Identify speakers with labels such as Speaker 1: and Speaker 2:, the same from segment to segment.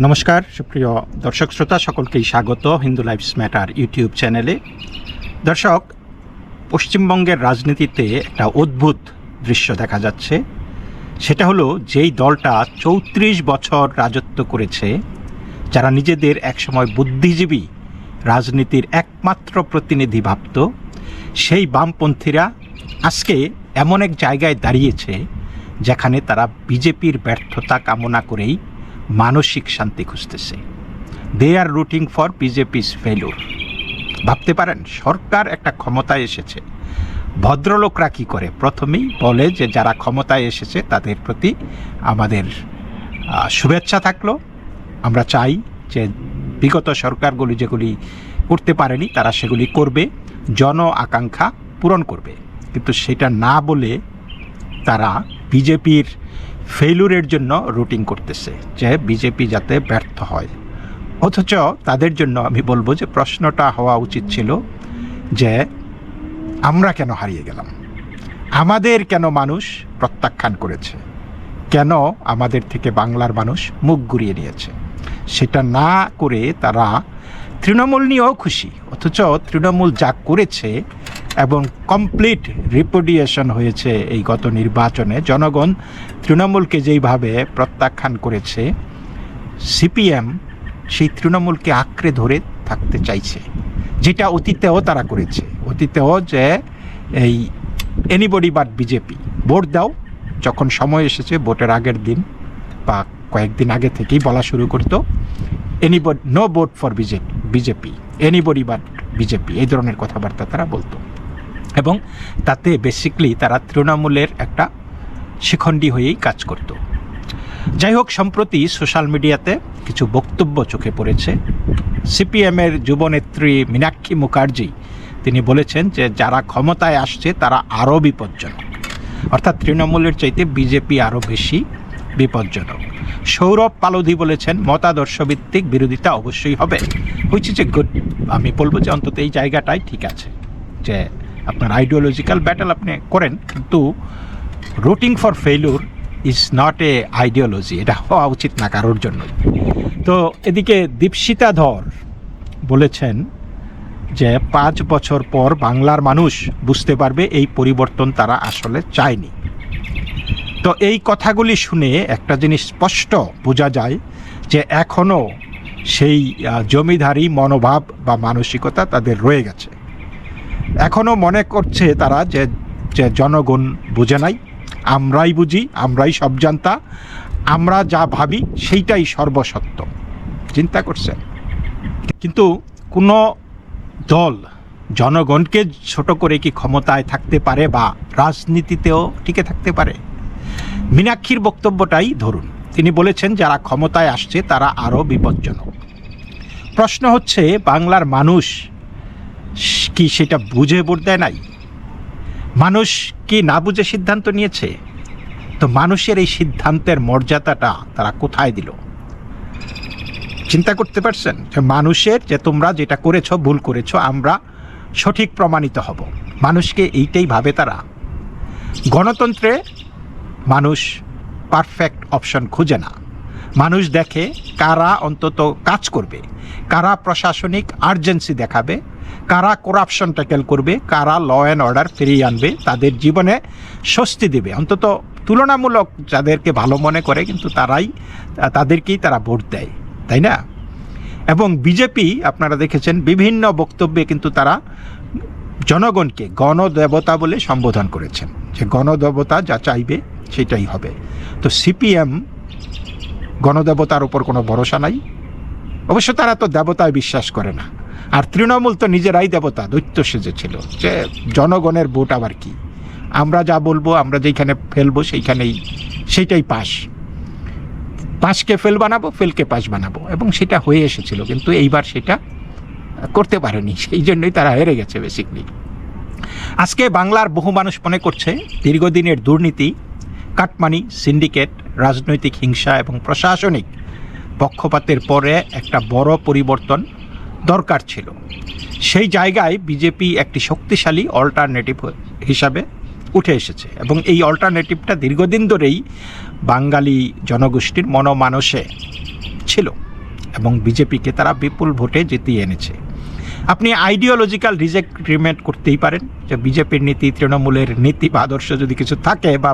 Speaker 1: নমস্কার সুপ্রিয় দর্শক শ্রোতা, সকলকেই স্বাগত হিন্দু লাইফস ম্যাটার ইউটিউব চ্যানেলে। দর্শক, পশ্চিমবঙ্গের রাজনীতিতে একটা অদ্ভুত দৃশ্য দেখা যাচ্ছে। সেটা হলো, যেই দলটা ৩৪ বছর রাজত্ব করেছে, যারা নিজেদের একসময় বুদ্ধিজীবী রাজনীতির একমাত্র প্রতিনিধি ভাবত, সেই বামপন্থীরা আজকে এমন এক জায়গায় দাঁড়িয়েছে যেখানে তারা বিজেপির ব্যর্থতা কামনা করেই মানসিক শান্তি খুঁজতেছে। দে আর রুটিং ফর বিজেপিস ফেলুর। ভাবতে পারেন, সরকার একটা ক্ষমতায় এসেছে, ভদ্রলোকরা কী করে? প্রথমেই বলে যে যারা ক্ষমতায় এসেছে তাদের প্রতি আমাদের শুভেচ্ছা থাকলো, আমরা চাই যে বিগত সরকারগুলি যেগুলি করতে পারেনি তারা সেগুলি করবে, জন আকাঙ্ক্ষা পূরণ করবে। কিন্তু সেটা না বলে তারা বিজেপির ফেইলুরের জন্য রুটিং করতেছে, যে বিজেপি যাতে ব্যর্থ হয়। অথচ তাদের জন্য আমি বলবো যে প্রশ্নটা হওয়া উচিত ছিল যে আমরা কেন হারিয়ে গেলাম, আমাদের কেন মানুষ প্রত্যাখ্যান করেছে, কেন আমাদের থেকে বাংলার মানুষ মুখ ঘুরিয়ে নিয়েছে। সেটা না করে তারা তৃণমূল নিয়েও খুশি, অথচ তৃণমূল যা করেছে এবং কমপ্লিট রিপুডিয়েশন হয়েছে এই গত নির্বাচনে। জনগণ তৃণমূলকে যেইভাবে প্রত্যাখ্যান করেছে, সিপিএম সেই তৃণমূলকে আঁকড়ে ধরে থাকতে চাইছে, যেটা অতীতেও তারা করেছে। অতীতেও যে এই এনিবডি বাট বিজেপি, ভোট দাও, যখন সময় এসেছে ভোটের আগের দিন বা কয়েকদিন আগে থেকেই বলা শুরু করতো, anybody, no vote for BJP, anybody but BJP, এই ধরনের কথাবার্তা তারা বলতো। এবং তাতে বেসিকলি তারা তৃণমূলের একটা শিখণ্ডী হয়েই কাজ করত। যাই হোক, সম্প্রতি সোশ্যাল মিডিয়াতে কিছু বক্তব্য চোখে পড়েছে। সিপিএমের যুবনেত্রী মীনাক্ষী মুখার্জি তিনি বলেছেন যে যারা ক্ষমতায় আসছে তারা আরও বিপজ্জনক, অর্থাৎ তৃণমূলের চাইতে বিজেপি আরও বেশি বিপজ্জনক। সৌরভ পালোধি বলেছেন মতাদর্শভিত্তিক বিরোধিতা অবশ্যই হবে। হয়েছে যে গুড, আমি বলবো যে অন্তত এই জায়গাটাই ঠিক আছে যে আপনার আইডিওলজিক্যাল ব্যাটেল আপনি করেন, কিন্তু রুটিং for failure is not a ideology, এটা হওয়া উচিত না কারোর জন্যই। তো এদিকে দীপশিতা ধর বলেছেন যে 5 বছর পর বাংলার মানুষ বুঝতে পারবে এই পরিবর্তন তারা আসলে চায়নি। তো এই কথাগুলি শুনে একটা জিনিস স্পষ্ট বোঝা যায় যে এখনও সেই জমিদারি মনোভাব বা মানসিকতা তাদের রয়ে গেছে। এখনও মনে করছে তারা যে জনগণ বুঝে নাই, আমরাই বুঝি, আমরাই সব জানতা, আমরা যা ভাবি সেইটাই সর্বসত্য। চিন্তা করছেন? কিন্তু কোনো দল জনগণকে ছোট করে কি ক্ষমতায় থাকতে পারে বা রাজনীতিতেও টিকে থাকতে পারে? মীনাক্ষীর বক্তব্যটাই ধরুন, তিনি বলেছেন যারা ক্ষমতায় আসছে তারা আরও বিপজ্জনক। প্রশ্ন হচ্ছে, বাংলার মানুষ কি সেটা বুঝে ভোট দেয় নাই? মানুষ কি না বুঝে সিদ্ধান্ত নিয়েছে? তো মানুষের এই সিদ্ধান্তের মর্যাদাটা তারা কোথায় দিল? চিন্তা করতে পারছেন যে মানুষের যে তোমরা যেটা করেছো ভুল করেছো, আমরা সঠিক প্রমাণিত হব, মানুষকে এইটাই ভাবে তারা। গণতন্ত্রে মানুষ পারফেক্ট অপশন খুঁজে না, মানুষ দেখে কারা অন্তত কাজ করবে, কারা প্রশাসনিক আর্জেন্সি দেখাবে, কারা করাপশন ট্যাকেল করবে, কারা ল অ্যান্ড অর্ডার ফিরিয়ে আনবে, তাদের জীবনে স্বস্তি দেবে। অন্তত তুলনামূলক যাদেরকে ভালো মনে করে কিন্তু তাদেরকেই তারা ভোট দেয়, তাই না? এবং বিজেপি আপনারা দেখেছেন বিভিন্ন বক্তব্যে কিন্তু তারা জনগণকে গণদেবতা বলে সম্বোধন করেছেন, যে গণদেবতা যা চাইবে সেটাই হবে। তো সিপিএম গণদেবতার উপর কোনো ভরসা নাই, অবশ্য তারা তো দেবতায় বিশ্বাস করে না। আর তৃণমূল তো নিজেরাই দেবতা, দৈত্য সেজেছিল, যে জনগণের ভোট আবার কি, আমরা যা বলবো, আমরা যেখানে ফেলবো সেইটাই পাশকে ফেল বানাবো, ফেলকে পাশ বানাবো, এবং সেটা হয়ে এসেছিল। কিন্তু এইবার সেটা করতে পারেনি, সেই জন্যই তারা হেরে গেছে বেসিকলি। আজকে বাংলার বহু মানুষ মনে করছে দীর্ঘদিনের দুর্নীতি, কাটমানি, সিন্ডিকেট, রাজনৈতিক হিংসা এবং প্রশাসনিক পক্ষপাতের পরে একটা বড় পরিবর্তন দরকার ছিল। সেই জায়গায় বিজেপি একটি শক্তিশালী অল্টারনেটিভ হিসাবে উঠে এসেছে, এবং এই অল্টারনেটিভটা দীর্ঘদিন ধরেই বাঙালি জনগোষ্ঠীর মনমানসে ছিল এবং বিজেপিকে তারা বিপুল ভোটে জিতিয়ে এনেছে। আপনি আইডিওলজিক্যাল রিজেক্টমেন্ট করতেই পারেন যে বিজেপির নীতি, তৃণমূলের নীতি বা আদর্শ যদি কিছু থাকে বা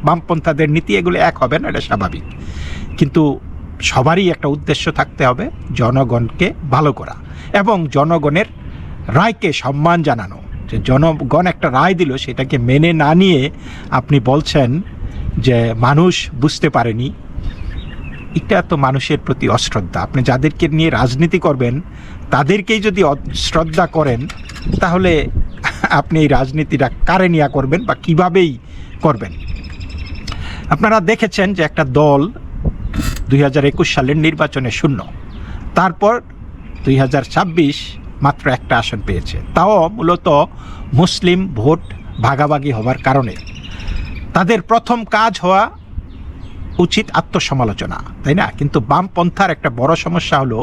Speaker 1: বামপন্থাদের নীতি, এগুলো এক হবে না, এটা স্বাভাবিক। কিন্তু সবারই একটা উদ্দেশ্য থাকতে হবে, জনগণকে ভালো করা এবং জনগণের রায়কে সম্মান জানানো। যে জনগণ একটা রায় দিল, সেটাকে মেনে না নিয়ে আপনি বলছেন যে মানুষ বুঝতে পারেনি, এটা তো মানুষের প্রতি অশ্রদ্ধা। আপনি যাদেরকে নিয়ে রাজনীতি করবেন তাদেরকেই যদি শ্রদ্ধা করেন, তাহলে আপনি এই রাজনীতিটা কারে নিয়ে করবেন বা কীভাবেই করবেন? আপনারা দেখেছেন যে একটা দল 2021 সালের নির্বাচনে শূন্য, তারপর 2026 মাত্র একটা আসন পেয়েছে, তাও মূলত মুসলিম ভোট ভাগাভাগি হওয়ার কারণে। তাদের প্রথম কাজ হওয়া উচিত আত্মসমালোচনা, তাই না? কিন্তু বামপন্থার একটা বড় সমস্যা হলো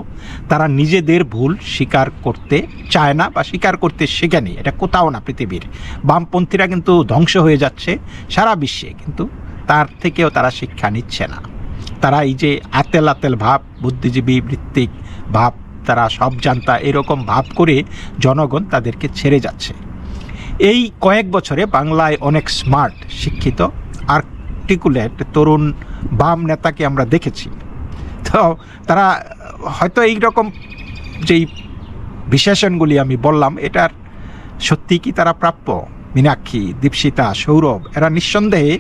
Speaker 1: তারা নিজেদের ভুল স্বীকার করতে চায় না বা স্বীকার করতে শেখেনি। এটা কোথাও না পৃথিবীর। বামপন্থীরা কিন্তু ধ্বংস হয়ে যাচ্ছে সারা বিশ্বে, কিন্তু তার থেকেও তারা শিক্ষা নিচ্ছে না। তারা এই যে আতেল আতেল ভাব, বুদ্ধিজীবী ভিত্তিক ভাব, তারা সব জানতা এরকম ভাব করে জনগণ তাদেরকে ছেড়ে যাচ্ছে। এই কয়েক বছরে বাংলায় অনেক স্মার্ট, শিক্ষিত, আর্টিকুলেট তরুণ বাম নেতাকে আমরা দেখেছি। তো তারা হয়তো এই রকম যেই বিশেষণগুলি আমি বললাম, এটার সত্যি কি তারা প্রাপ্য? মীনাক্ষী, দীপশিতা, সৌরভ এরা নিঃসন্দেহে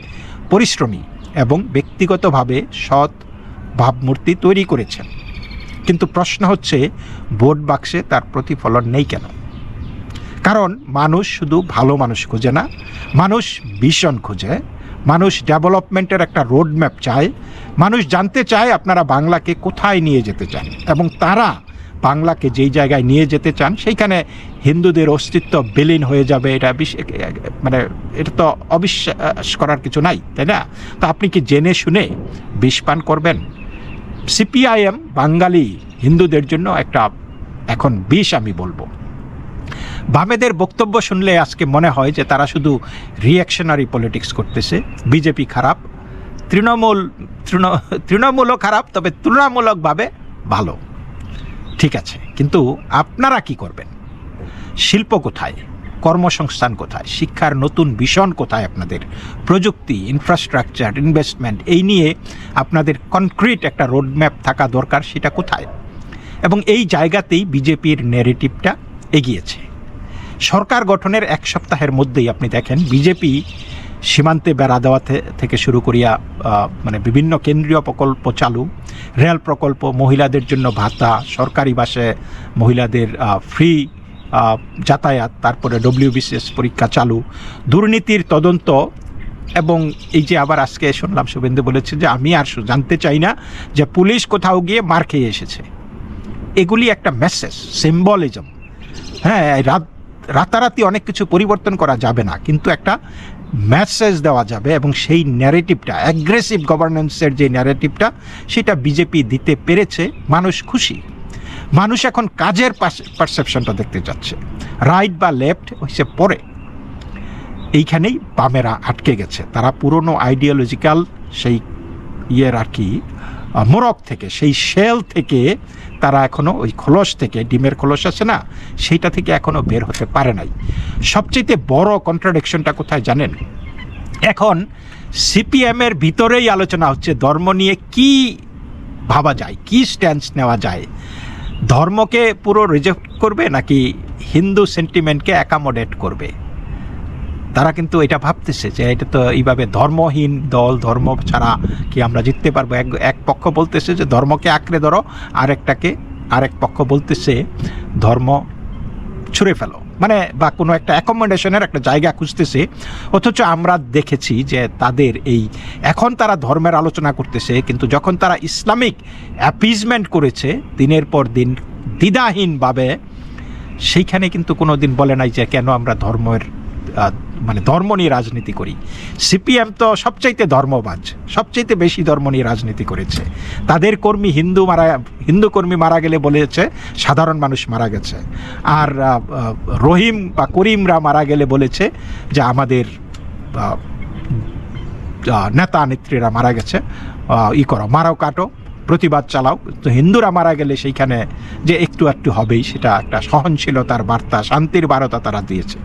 Speaker 1: পরিশ্রমী এবং ব্যক্তিগতভাবে সৎ ভাবমূর্তি তৈরি করেছেন, কিন্তু প্রশ্ন হচ্ছে ভোট বাক্সে তার প্রতিফলন নেই কেন? কারণ মানুষ শুধু ভালো মানুষ খোঁজে না, মানুষ ভিশন খোঁজে, মানুষ ডেভেলপমেন্টের একটা রোডম্যাপ চায়, মানুষ জানতে চায় আপনারা বাংলাকে কোথায় নিয়ে যেতে চান, এবং তারা বাংলাকে যেই জায়গায় নিয়ে যেতে চান সেইখানে হিন্দুদের অস্তিত্ব বিলীন হয়ে যাবে, এটা মানে এটা তো অবিশ্বাস করার কিছু নাই, তাই না? তো আপনি কি জেনে শুনে বিষ পান করবেন? সিপিআইএম বাঙালি হিন্দুদের জন্য একটা এখন বিষ আমি বলবো। বামেদের বক্তব্য শুনলে আজকে মনে হয় যে তারা শুধু রিঅ্যাকশনারি পলিটিক্স করতেছে, বিজেপি খারাপ, তৃণমূলও খারাপ, তবে তুলনামূলকভাবে ভালো। ঠিক আছে, কিন্তু আপনারা কি করবেন? শিল্প কোথায়? কর্মসংস্থান কোথায়? শিক্ষার নতুন ভিশন কোথায় আপনাদের? প্রযুক্তি, ইনফ্রাস্ট্রাকচার, ইনভেস্টমেন্ট, এই নিয়ে আপনাদের কনক্রিট একটা রোডম্যাপ থাকা দরকার, সেটা কোথায়? এবং এই জায়গাতেই বিজেপির ন্যারেটিভটা এগিয়েছে। সরকার গঠনের এক সপ্তাহের মধ্যেই আপনি দেখেন বিজেপি সীমান্তে বেড়া দেওয়া থেকে শুরু করিয়া মানে বিভিন্ন কেন্দ্রীয় প্রকল্প চালু, রেল প্রকল্প, মহিলাদের জন্য ভাতা, সরকারি বাসে মহিলাদের ফ্রি যাতায়াত, তারপরে WBCS পরীক্ষা চালু, দুর্নীতির তদন্ত, এবং এই যে আবার আজকে শুনলাম শুভেন্দু বলেছে যে আমি আর জানতে চাই না যে পুলিশ কোথাও গিয়ে মার খেয়ে এসেছে। এগুলি একটা মেসেজ, সিম্বলিজম। হ্যাঁ, রাতারাতি অনেক কিছু পরিবর্তন করা যাবে না, কিন্তু একটা মেসেজ দেওয়া যাবে, এবং সেই ন্যারেটিভটা, অ্যাগ্রেসিভ গভর্নেন্সের যে ন্যারেটিভটা, সেটা বিজেপি দিতে পেরেছে। মানুষ খুশি। মানুষ এখন কাজের পারসেপশনটা দেখতে যাচ্ছে। রাইট বা লেফট হয়েছে পরে, এইখানেই বামেরা আটকে গেছে। তারা পুরনো আইডিওলজিক্যাল সেই ইয়ের আর কি মোড়ক থেকে, সেই শেল থেকে তারা এখনও ওই খোলস থেকে, ডিমের খোলস আছে না, সেইটা থেকে এখনও বের হতে পারে নাই। সবচেয়ে বড় কন্ট্রাডিকশনটা কোথায় জানেন? এখন সিপিএমের ভিতরেই আলোচনা হচ্ছে ধর্ম নিয়ে কি ভাবা যায়, কি স্ট্যান্স নেওয়া যায়। ধর্মকে পুরো রিজেক্ট করবে নাকি হিন্দু সেন্টিমেন্টকে অ্যাকোমোডেট করবে? তারা কিন্তু এটা ভাবতেছে যে এটা তো এইভাবে ধর্মহীন দল, ধর্ম ছাড়া কি আমরা জিততে পারবো? এক পক্ষ বলতেছে যে ধর্মকে আঁকড়ে ধরো, আরেক পক্ষ বলতেছে ধর্ম ছুঁড়ে ফেলো, মানে বা কোনো একটা অ্যাকোমোডেশনের একটা জায়গা খুঁজতেছে। অথচ আমরা দেখেছি যে তাদের এই এখন তারা ধর্মের আলোচনা করতেছে, কিন্তু যখন তারা ইসলামিক অ্যাপিজমেন্ট করেছে দিনের পর দিন দ্বিধাহীনভাবে, সেইখানে কিন্তু কোনো দিন বলে নাই যে কেন আমরা ধর্মের মানে ধর্ম নিয়ে রাজনীতি করি। সিপিএম তো সবচাইতে ধর্মবাজ, সবচাইতে বেশি ধর্ম নিয়ে রাজনীতি করেছে। তাদের কর্মী হিন্দু কর্মী মারা গেলে বলেছে সাধারণ মানুষ মারা গেছে, আর রহিম বা করিমরা মারা গেলে বলেছে যে আমাদের নেতা নেত্রীরা মারা গেছে, মারাও কাটো, প্রতিবাদ চালাও, তো হিন্দুরা মারা গেলে সেইখানে যে একটু একটু হবেই, সেটা একটা সহনশীলতার বার্তা, শান্তির বার্তা তারা দিয়েছে।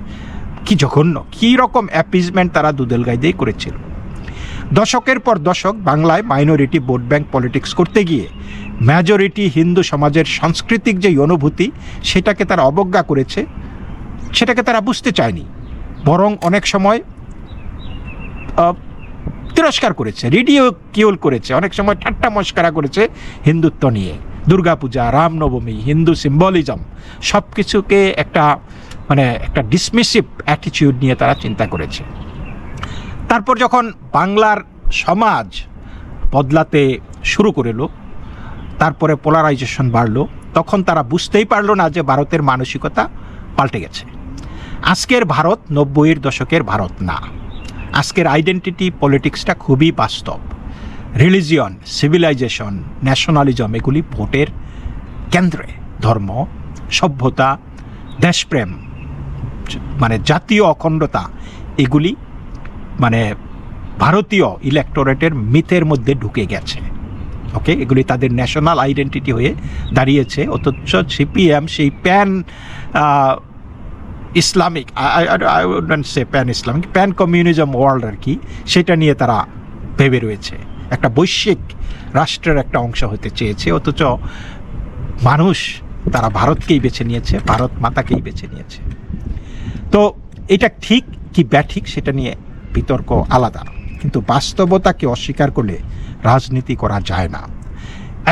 Speaker 1: কি জঘন্য, কী রকম অ্যাপিজমেন্ট তারা দুধেল গাই দিয়ে করেছিল। দশকের পর দশক বাংলায় মাইনরিটি ভোট ব্যাংক পলিটিক্স করতে গিয়ে মেজরিটি হিন্দু সমাজের সাংস্কৃতিক যেই অনুভূতি, সেটাকে তারা অবজ্ঞা করেছে, সেটাকে তারা বুঝতে চায়নি, বরং অনেক সময় তিরস্কার করেছে, রিডিকিউল করেছে, অনেক সময় ঠাট্টা মস্করা করেছে হিন্দুত্ব নিয়ে। দুর্গাপূজা, রামনবমী, হিন্দু সিম্বলিজম সব কিছুকে একটা একটা ডিসমিসিভ অ্যাটিটিউড নিয়ে তারা চিন্তা করেছে। তারপর যখন বাংলার সমাজ বদলাতে শুরু করলো, তারপরে পোলারাইজেশন বাড়লো, তখন তারা বুঝতেই পারলো না যে ভারতের মানসিকতা পাল্টে গেছে। আজকের ভারত 90-এর দশকের ভারত না। আজকের আইডেন্টিটি পলিটিক্সটা খুবই বাস্তব। রিলিজিয়ন, সিভিলাইজেশন, ন্যাশনালিজম এগুলি ভোটের কেন্দ্রে। ধর্ম, সভ্যতা, দেশপ্রেম, জাতীয় অখণ্ডতা এগুলি ভারতীয় ইলেকটোরেটের মিথের মধ্যে ঢুকে গেছে। ওকে, এগুলি তাদের ন্যাশনাল আইডেন্টিটি হয়ে দাঁড়িয়েছে। অথচ সিপিএম সেই pan Islamic, I wouldn't say pan Islamic, pan communism world আর কি, সেটা নিয়ে তারা ভেবে রয়েছে, একটা বৈশ্বিক রাষ্ট্রের একটা অংশ হতে চেয়েছে। অথচ মানুষ তারা ভারতকেই বেছে নিয়েছে, ভারত মাতাকেই বেছে নিয়েছে। তো এটা ঠিক কি ব্যাঠিক সেটা নিয়ে বিতর্ক আলাদা, কিন্তু বাস্তবতাকে অস্বীকার করলে রাজনীতি করা যায় না।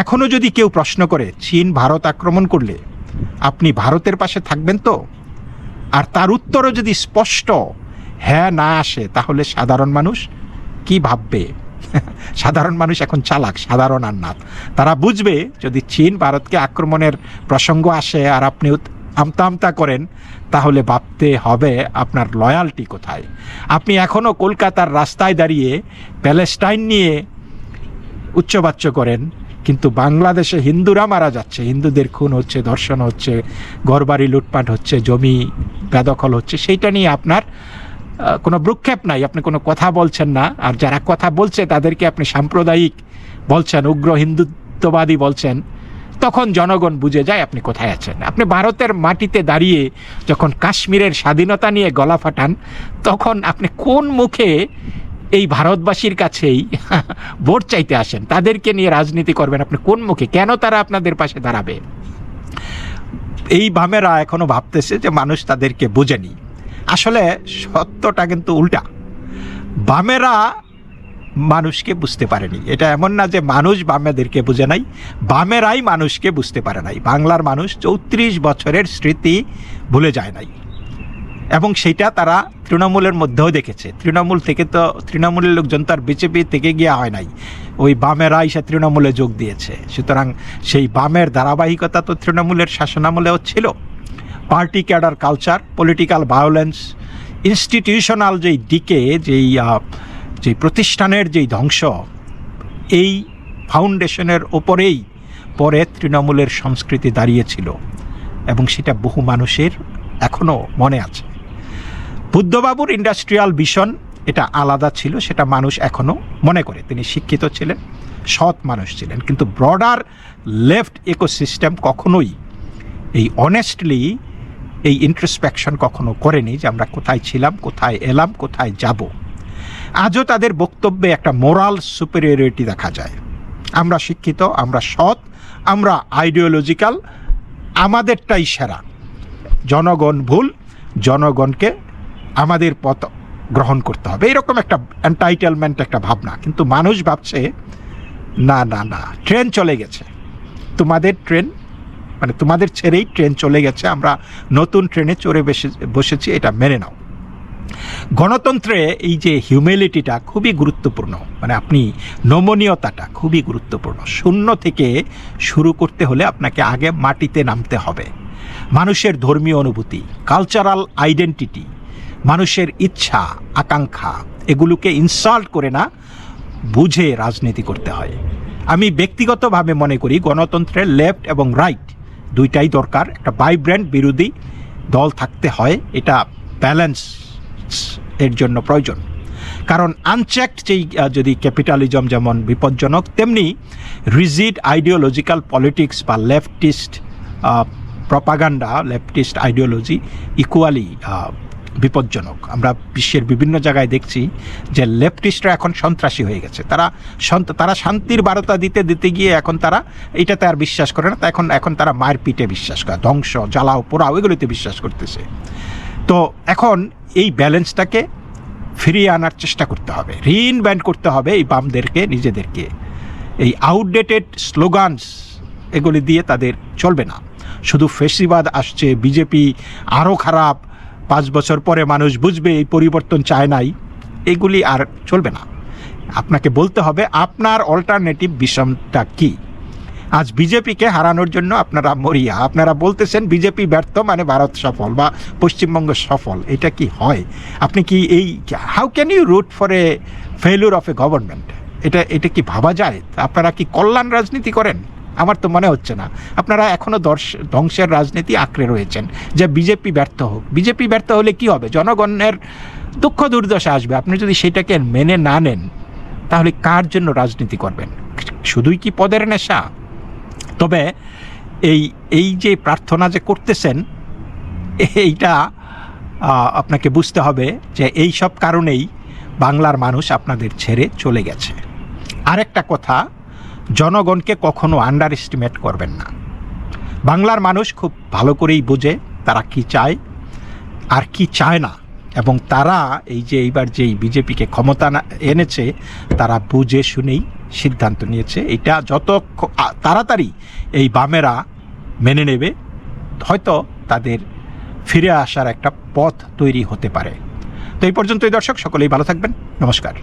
Speaker 1: এখনও যদি কেউ প্রশ্ন করে চীন ভারত আক্রমণ করলে আপনি ভারতের পাশে থাকবেন তো, আর তার উত্তরও যদি স্পষ্ট হ্যাঁ না আসে, তাহলে সাধারণ মানুষ কি ভাববে? সাধারণ মানুষ এখন চালাক, সাধারণ আর না। তারা বুঝবে যদি চীন ভারতকে আক্রমণের প্রসঙ্গ আসে আর আপনি আমতা আমতা করেন, তাহলে ভাবতে হবে আপনার লয়ালটি কোথায়। আপনি এখনও কলকাতার রাস্তায় দাঁড়িয়ে প্যালেস্টাইন নিয়ে উচ্চবাচ্য করেন, কিন্তু বাংলাদেশে হিন্দুরা মারা যাচ্ছে, হিন্দুদের খুন হচ্ছে, ধর্ষণ হচ্ছে, ঘরবাড়ি লুটপাট হচ্ছে, জমি বেদখল হচ্ছে, সেইটা নিয়ে আপনার কোনো ভ্রুক্ষেপ নাই, আপনি কোনো কথা বলছেন না। আর যারা কথা বলছে তাদেরকে আপনি সাম্প্রদায়িক বলছেন, উগ্র হিন্দুত্ববাদী বলছেন, তখন জনগণ বুঝে যায় আপনি কোথায় আছেন। আপনি ভারতের মাটিতে দাঁড়িয়ে যখন কাশ্মীরের স্বাধীনতা নিয়ে গলা ফাটান, তখন আপনি কোন মুখে এই ভারতবাসীর কাছেই ভোট চাইতে আসেন? তাদেরকে নিয়ে রাজনীতি করবেন আপনি কোন মুখে? কেন তারা আপনাদের পাশে দাঁড়াবে? এই বামেরা এখনো ভাবতেছে যে মানুষ তাদেরকে বোঝেনি। আসলে সত্যটা কিন্তু উল্টা। বামেরা মানুষকে বুঝতে পারেনি। এটা এমন না যে মানুষ বামেদেরকে বুঝে নাই, বামেরাই মানুষকে বুঝতে পারে নাই। বাংলার মানুষ 34 বছরের স্মৃতি ভুলে যায় নাই, এবং সেটা তারা তৃণমূলের মধ্যেও দেখেছে। তৃণমূল থেকে তো তৃণমূলের লোকজন তো আর বিজেপি থেকে গিয়ে হয় নাই, ওই বামেরাই সে তৃণমূলে যোগ দিয়েছে। সুতরাং সেই বামের ধারাবাহিকতা তো তৃণমূলের শাসনামলেও ছিল। Party cadre culture, political violence, institutional যেই ডিকে, যেই প্রতিষ্ঠানের যেই ধ্বংস, এই ফাউন্ডেশনের ওপরেই পরে তৃণমূলের সংস্কৃতি দাঁড়িয়েছিল, এবং সেটা বহু মানুষের এখনও মনে আছে। বুদ্ধবাবুর ইন্ডাস্ট্রিয়াল ভিশন এটা আলাদা ছিল, সেটা মানুষ এখনও মনে করে। তিনি শিক্ষিত ছিলেন, সৎ মানুষ ছিলেন, কিন্তু ব্রডার লেফট ইকোসিস্টেম কখনোই এই অনেস্টলি এই ইন্ট্রোস্পেকশন কখনো করেনি যে আমরা কোথায় ছিলাম, কোথায় এলাম, কোথায় যাব। আজও তাদের বক্তব্যে একটা মোরাল সুপিরিয়রিটি দেখা যায়। আমরা শিক্ষিত, আমরা সৎ, আমরা আইডিওলজিক্যাল, আমাদেরটাই সেরা, জনগণ ভুল, জনগণকে আমাদের পথ গ্রহণ করতে হবে, এরকম একটা এন্টাইটেলমেন্ট, একটা ভাবনা। কিন্তু মানুষ ভাবছে না না না, ট্রেন চলে গেছে, তোমাদের ট্রেন তোমাদের ছেড়েই ট্রেন চলে গেছে, আমরা নতুন ট্রেনে চড়ে বসেছি, এটা মেনে নাও। গণতন্ত্রে এই যে হিউম্যালিটিটা খুবই গুরুত্বপূর্ণ, আপনি নমনীয়তাটা খুবই গুরুত্বপূর্ণ। শূন্য থেকে শুরু করতে হলে আপনাকে আগে মাটিতে নামতে হবে। মানুষের ধর্মীয় অনুভূতি, কালচারাল আইডেন্টিটি, মানুষের ইচ্ছা আকাঙ্ক্ষা, এগুলোকে ইনসাল্ট করে না, বুঝে রাজনীতি করতে হয়। আমি ব্যক্তিগতভাবে মনে করি গণতন্ত্রের লেফট এবং রাইট দুইটাই দরকার। একটা ভাইব্রেন্ট বিরোধী দল থাকতে হয়, এটা ব্যালেন্স এর জন্য প্রয়োজন। কারণ আনচেকড যেই যদি ক্যাপিটালিজম যেমন বিপজ্জনক, তেমনি রিজিড আইডিওলজিক্যাল পলিটিক্স বা leftist propaganda, leftist ideology equally বিপজ্জনক। আমরা বিশ্বের বিভিন্ন জায়গায় দেখছি যে লেফটিস্টরা এখন সন্ত্রাসী হয়ে গেছে। তারা শান্তির বার্তা দিতে গিয়ে এখন তারা এটাতে আর বিশ্বাস করে না, এখন তারা মায়ের পিঠে বিশ্বাস করে, ধ্বংস, জ্বালাও পোড়াও এগুলিতে বিশ্বাস করতেছে। তো এখন এই ব্যালেন্সটাকে ফিরিয়ে আনার চেষ্টা করতে হবে, রিইনভেন্ট করতে হবে এই বামদেরকে, নিজেদেরকে। এই আউটডেটেড স্লোগানস এগুলি দিয়ে তাদের চলবে না। শুধু ফেসিবাদ আসছে, বিজেপি আরও খারাপ, 5 বছর পরে মানুষ বুঝবে এই পরিবর্তন চায় নাই, এগুলি আর চলবে না। আপনাকে বলতে হবে আপনার অল্টারনেটিভ ভিশনটা কী। আজ বিজেপিকে হারানোর জন্য আপনারা মরিয়া, আপনারা বলতেছেন বিজেপি ব্যর্থ মানে ভারত সফল বা পশ্চিমবঙ্গ সফল। এটা কি হয়? আপনি কি how can you root for a failure of a government? এটা কি ভাবা যায়? আপনারা কি কল্যাণ রাজনীতি করেন? আমার তো মনে হচ্ছে না। আপনারা এখনও ধ্বংসের রাজনীতি আঁকড়ে রয়েছেন যে বিজেপি ব্যর্থ হোক। বিজেপি ব্যর্থ হলে কি হবে? জনগণের দুঃখ দুর্দশা আসবে। আপনি যদি সেটাকে মেনে না নেন, তাহলে কার জন্য রাজনীতি করবেন? শুধুই কি পদের নেশা? তবে এই যে প্রার্থনা যে করতেছেন, এইটা আপনাকে বুঝতে হবে যে এই সব কারণেই বাংলার মানুষ আপনাদের ছেড়ে চলে গেছে। আরেকটা কথা, জনগণকে কখনো আন্ডার এস্টিমেট করবেন না। বাংলার মানুষ খুব ভালো করেই বোঝে তারা কি চায় আর কি চায় না, এবং তারা এইবার যেই বিজেপিকে ক্ষমতা এনেছে, তারা বুঝে শুনেই সিদ্ধান্ত নিয়েছে। এটা যত তাড়াতাড়ি এই বামেরা মেনে নেবে, হয়তো তাদের ফিরে আসার একটা পথ তৈরি হতে পারে। তো এই পর্যন্তই দর্শক, সকলেই ভালো থাকবেন। নমস্কার।